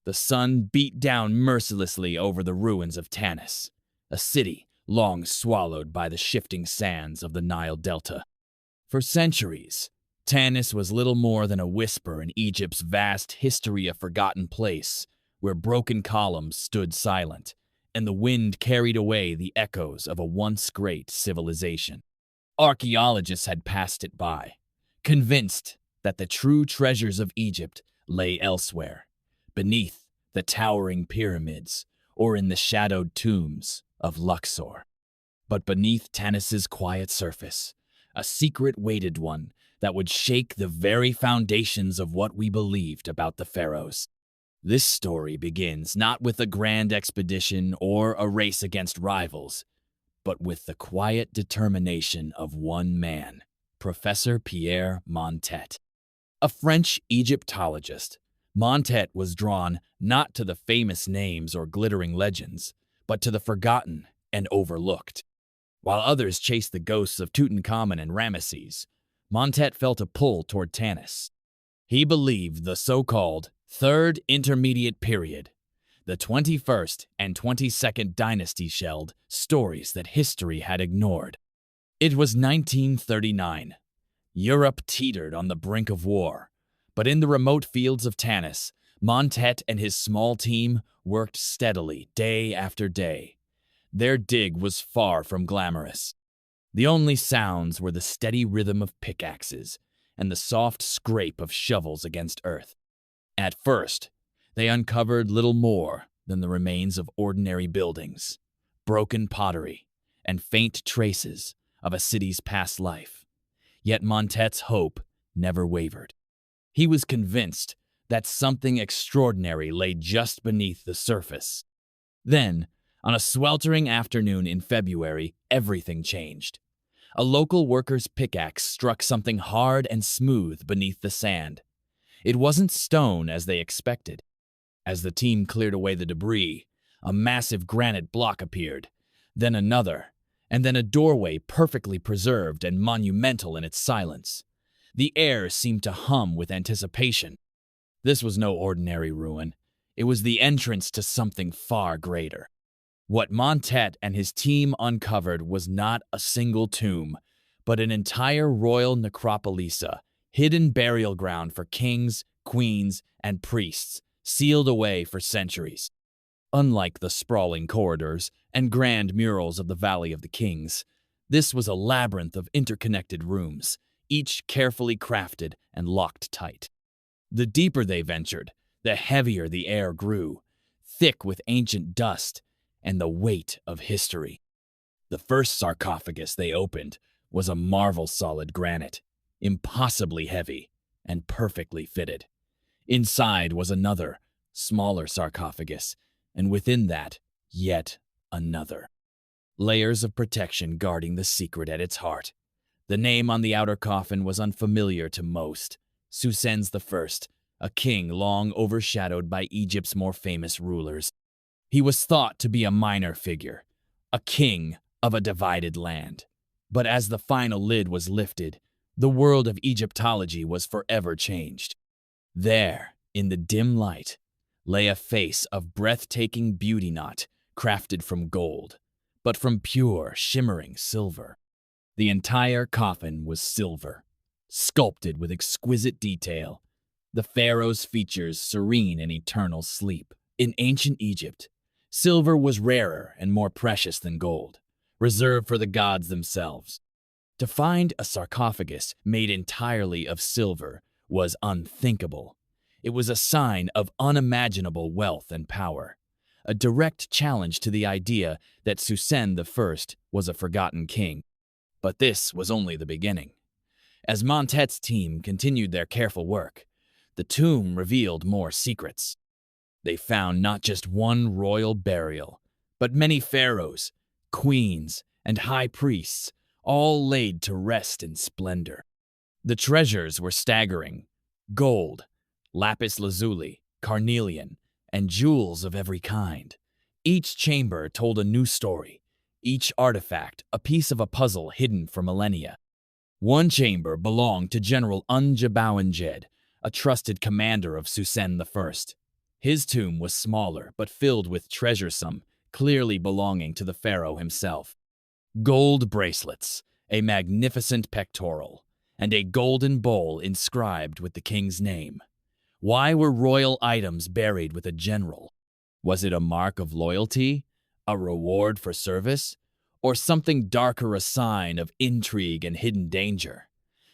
the sun beat down mercilessly over the ruins of Tanis, a city long swallowed by the shifting sands of the Nile Delta. For centuries, Tanis was little more than a whisper in Egypt's vast history, a forgotten place where broken columns stood silent and the wind carried away the echoes of a once great civilization. Archaeologists had passed it by, convinced that the true treasures of Egypt lay elsewhere, beneath the towering pyramids or in the shadowed tombs of Luxor. But beneath Tanis's quiet surface, a secret waited one that would shake the very foundations of what we believed about the pharaohs. This story begins not with a grand expedition or a race against rivals, but with the quiet determination of one man, Professor Pierre Montet. A French Egyptologist, Montet was drawn not to the famous names or glittering legends, but to the forgotten and overlooked. While others chased the ghosts of Tutankhamun and Ramesses, Montet felt a pull toward Tanis. He believed the so-called Third Intermediate Period, the 21st and 22nd dynasty, held stories that history had ignored. It was 1939. Europe teetered on the brink of war, but in the remote fields of Tanis, Montet and his small team worked steadily day after day. Their dig was far from glamorous. The only sounds were the steady rhythm of pickaxes and the soft scrape of shovels against earth. At first, they uncovered little more than the remains of ordinary buildings, broken pottery, and faint traces of a city's past life. Yet Montet's hope never wavered. He was convinced that something extraordinary lay just beneath the surface. Then, on a sweltering afternoon in February, everything changed. A local worker's pickaxe struck something hard and smooth beneath the sand. It wasn't stone as they expected. As the team cleared away the debris, a massive granite block appeared, then another, and then a doorway perfectly preserved and monumental in its silence. The air seemed to hum with anticipation. This was no ordinary ruin. It was the entrance to something far greater. What Montet and his team uncovered was not a single tomb, but an entire royal necropolis, a hidden burial ground for kings, queens, and priests, sealed away for centuries. Unlike the sprawling corridors and grand murals of the Valley of the Kings, this was a labyrinth of interconnected rooms, each carefully crafted and locked tight. The deeper they ventured, the heavier the air grew, thick with ancient dust and the weight of history. The first sarcophagus they opened was a marvel solid granite, impossibly heavy and perfectly fitted. Inside was another, smaller sarcophagus, and within that, yet another. Layers of protection guarding the secret at its heart. The name on the outer coffin was unfamiliar to most, Psusennes I, a king long overshadowed by Egypt's more famous rulers. He was thought to be a minor figure, a king of a divided land. But as the final lid was lifted, the world of Egyptology was forever changed. There, in the dim light, lay a face of breathtaking beauty, not crafted from gold, but from pure, shimmering silver. The entire coffin was silver, sculpted with exquisite detail, the pharaoh's features serene in eternal sleep. In ancient Egypt, silver was rarer and more precious than gold, reserved for the gods themselves. To find a sarcophagus made entirely of silver was unthinkable. It was a sign of unimaginable wealth and power, a direct challenge to the idea that Psusennes I was a forgotten king. But this was only the beginning. As Montet's team continued their careful work, the tomb revealed more secrets. They found not just one royal burial, but many pharaohs, queens, and high priests, all laid to rest in splendor. The treasures were staggering: gold, lapis lazuli, carnelian, and jewels of every kind. Each chamber told a new story, each artifact a piece of a puzzle hidden for millennia. One chamber belonged to General Unjabawanged, a trusted commander of Psusennes I. His tomb was smaller but filled with treasure, some clearly belonging to the pharaoh himself. Gold bracelets, a magnificent pectoral, and a golden bowl inscribed with the king's name. Why were royal items buried with a general? Was it a mark of loyalty, a reward for service, or something darker, a sign of intrigue and hidden danger?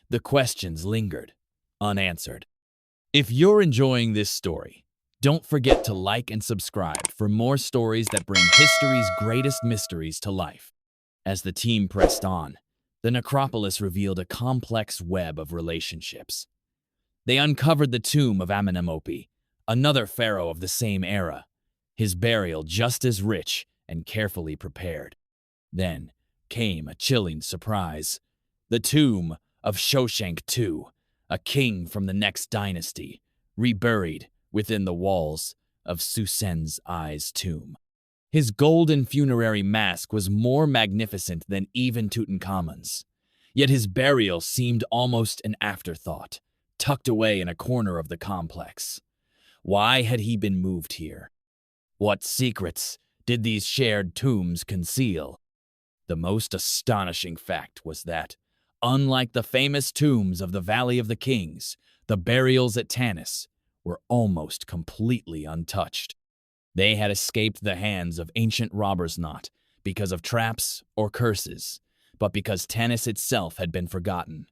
The questions lingered, unanswered. If you're enjoying this story, don't forget to like and subscribe for more stories that bring history's greatest mysteries to life. As the team pressed on, the necropolis revealed a complex web of relationships. They uncovered the tomb of Amenemopy, another pharaoh of the same era, his burial just as rich and carefully prepared. Then came a chilling surprise: the tomb of Shoshenq II, a king from the next dynasty, reburied within the walls of Psusennes I's tomb. His golden funerary mask was more magnificent than even Tutankhamun's, yet his burial seemed almost an afterthought, tucked away in a corner of the complex. Why had he been moved here? What secrets did these shared tombs conceal? The most astonishing fact was that, unlike the famous tombs of the Valley of the Kings, the burials at Tanis were almost completely untouched. They had escaped the hands of ancient robbers, not because of traps or curses, but because Tanis itself had been forgotten.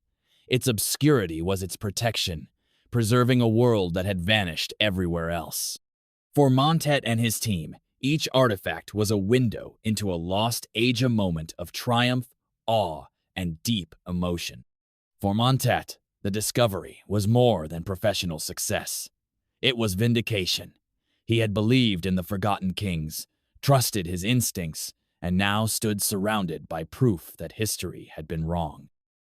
Its obscurity was its protection, preserving a world that had vanished everywhere else. For Montet and his team, each artifact was a window into a lost age, a moment of triumph, awe, and deep emotion. For Montet, the discovery was more than professional success. It was vindication. He had believed in the forgotten kings, trusted his instincts, and now stood surrounded by proof that history had been wrong.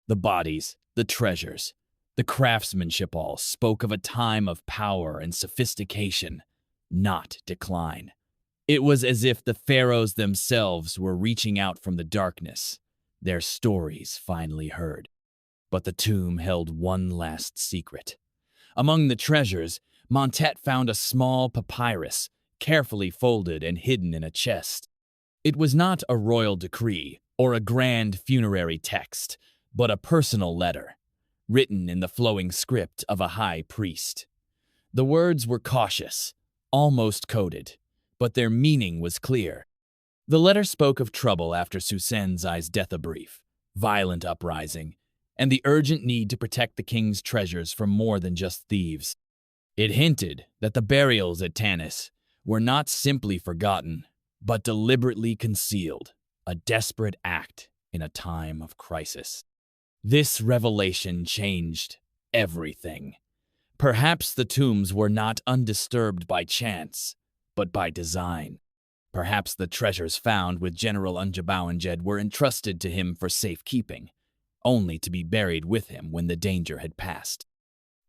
The bodies, the treasures, the craftsmanship all spoke of a time of power and sophistication, not decline. It was as if the pharaohs themselves were reaching out from the darkness, their stories finally heard. But the tomb held one last secret. Among the treasures, Montet found a small papyrus, carefully folded and hidden in a chest. It was not a royal decree or a grand funerary text, but a personal letter, written in the flowing script of a high priest. The words were cautious, almost coded, but their meaning was clear. The letter spoke of trouble after Psusennes I's death, a brief, violent uprising, and the urgent need to protect the king's treasures from more than just thieves. It hinted that the burials at Tanis were not simply forgotten, but deliberately concealed, a desperate act in a time of crisis. This revelation changed everything. Perhaps the tombs were not undisturbed by chance, but by design. Perhaps the treasures found with General Unjabawanged were entrusted to him for safekeeping, only to be buried with him when the danger had passed.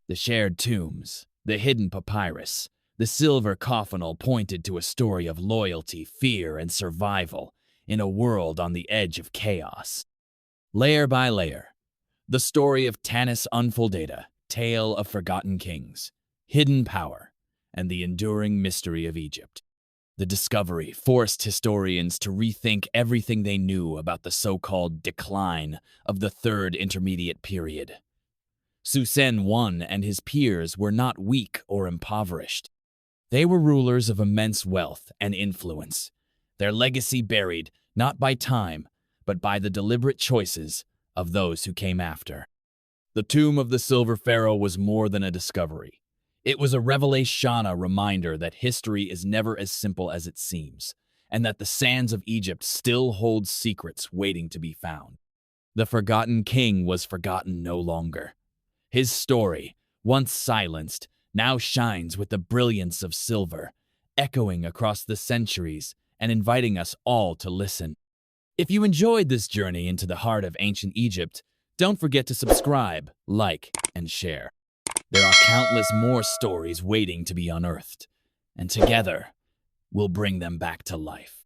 The shared tombs, the hidden papyrus, the silver coffin all pointed to a story of loyalty, fear, and survival in a world on the edge of chaos. Layer by layer, the story of Tanis unfolded, a tale of forgotten kings, hidden power, and the enduring mystery of Egypt. The discovery forced historians to rethink everything they knew about the so-called decline of the Third Intermediate Period. Psusennes I and his peers were not weak or impoverished. They were rulers of immense wealth and influence, their legacy buried not by time, but by the deliberate choices of those who came after. The tomb of the Silver Pharaoh was more than a discovery. It was a revelation, a reminder that history is never as simple as it seems, and that the sands of Egypt still hold secrets waiting to be found. The forgotten king was forgotten no longer. His story, once silenced, now shines with the brilliance of silver, echoing across the centuries and inviting us all to listen. If you enjoyed this journey into the heart of ancient Egypt, don't forget to subscribe, like, and share. There are countless more stories waiting to be unearthed, and together, we'll bring them back to life.